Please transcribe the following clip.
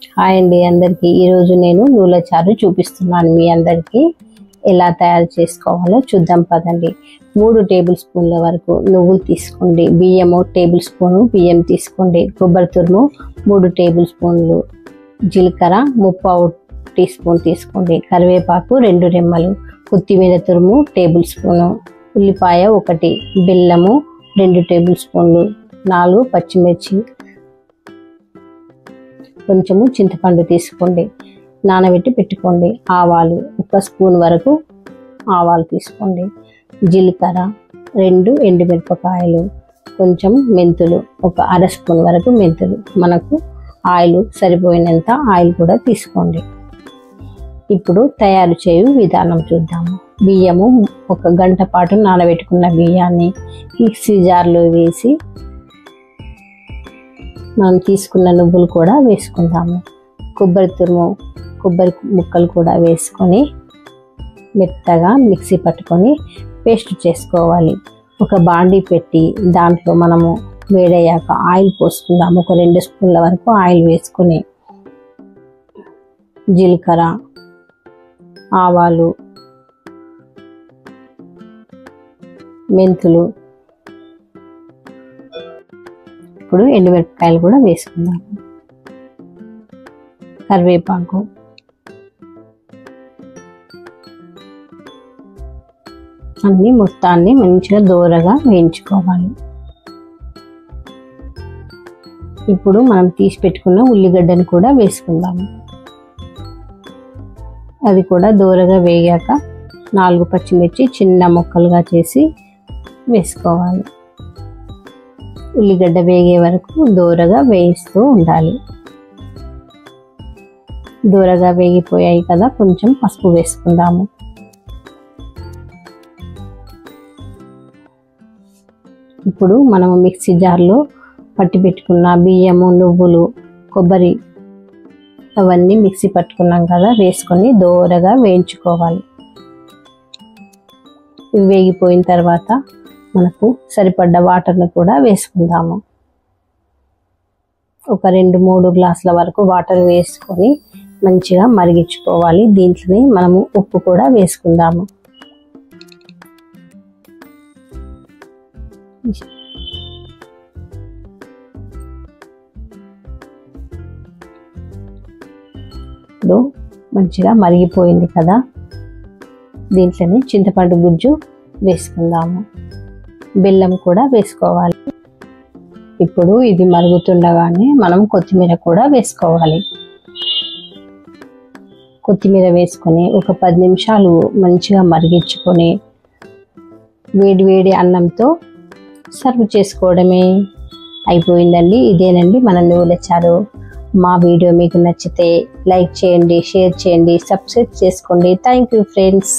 hi అండి అందరికీ ఈరోజు నేను నువ్వుల చారు చూపిస్తున్నాను మీ అందరికీ ఎలా తయారు చేసుకోవాలో చూద్దాం పదండి 3 టేబుల్ స్పూన్ల వరకు నువ్వులు తీసుకోండి బియ్యం టేబుల్ స్పూన్ బియ్యం తీసుకోండి కొబ్బరి తురుము 3 టేబుల్ స్పూన్లు జీలకర్ర 3/4 టీ స్పూన్ తీసుకోండి కరివేపాకు 2 రెమ్మలు కొత్తిమీర తురుము టేబుల్ స్పూన్ ఉల్లిపాయ 1 బెల్లము 2 టేబుల్ స్పూన్లు 4 పచ్చిమిర్చి కొంచెము చింతపండు తీసుకోండి నానబెట్టి పెట్టుకోండి ఆవాలు 1 స్పూన్ వరకు ఆవాలు తీసుకోండి జీలకర్ర 2 ఎండుమిరపకాయలు కొంచెం మెంతులు 1/2 స్పూన్ వరకు మెంతులు మనకు ఆయిల్ సరిపోయినంత ఆయిల్ కూడా తీసుకోండి ఇప్పుడు తయారు చేయు విధానం చూద్దాము బియ్యము 1 గంట పాటు నానబెట్టుకున్న బియ్యాన్ని మిక్సీ జార్లో వేసి మనం తీసుకున్న నువ్వులు కూడా వేసుకుందాము కొబ్బరి తురుము కొబ్బరి ముక్కలు కూడా వేసుకొని మెత్తగా మిక్సీ పట్టుకొని పేస్ట్ చేసుకోవాలి ఒక బాండీ పెట్టి దాంట్లో మనము వేడయ్యాక ఆయిల్ పోసుకుందాము ఒక 2 స్పూన్ల వరకు ఆయిల్ వేసుకొని జీలకర్ర ఆవాలు మెంతులు ఇప్పుడు ఎండుమిరపకాయలు కూడా వేసుకుందాము కరివేపాకు అన్ని మొత్తాన్ని మంచిగా దోరగా వేయించుకోవాలి ఇప్పుడు మనం తీసి పెట్టుకున్న ఉల్లిగడ్డను కూడా వేసుకుందాము అది కూడా దోరగా వేగాక 4 పచ్చిమిర్చి చిన్న ముక్కలుగా చేసి వేసుకోవాలి ఉల్లిగడ్డ వేగే వరకు దోరగా వేయిస్తూ ఉండాలి దోరగా వేగిపోయాయి కదా కొంచెం పసుపు వేసుకుందాము ఇప్పుడు మనము మిక్సీ జార్లో పట్టి పెట్టుకున్న బియ్యము నువ్వులు కొబ్బరి అవన్నీ మిక్సీ పట్టుకున్నాం కదా వేసుకొని దోరగా వేయించుకోవాలి ఇవి వేగిపోయిన తర్వాత మనకు సరిపడ్డ వాటర్ను కూడా వేసుకుందాము ఒక 2-3 గ్లాసుల వరకు వాటర్ వేసుకొని మంచిగా మరిగించుకోవాలి దీంట్లోనే మనము ఉప్పు కూడా వేసుకుందాము ఇప్పుడు మంచిగా మరిగిపోయింది కదా దీంట్లోనే చింతపండు గుజ్జు వేసుకుందాము బెల్లం కూడా వేసుకోవాలి ఇప్పుడు ఇది మరుగుతుండగానే మనం కొత్తిమీర కూడా వేసుకోవాలి కొత్తిమీర వేసుకొని ఒక 10 నిమిషాలు మంచిగా మరిగించుకొని వేడి వేడి అన్నంతో సర్వ్ చేసుకోవడమే అయిపోయిందండి ఇదేనండి మన నువ్వుల చారు మా వీడియో మీకు నచ్చితే లైక్ చేయండి షేర్ చేయండి సబ్స్క్రైబ్ చేసుకోండి థ్యాంక్ యూ ఫ్రెండ్స్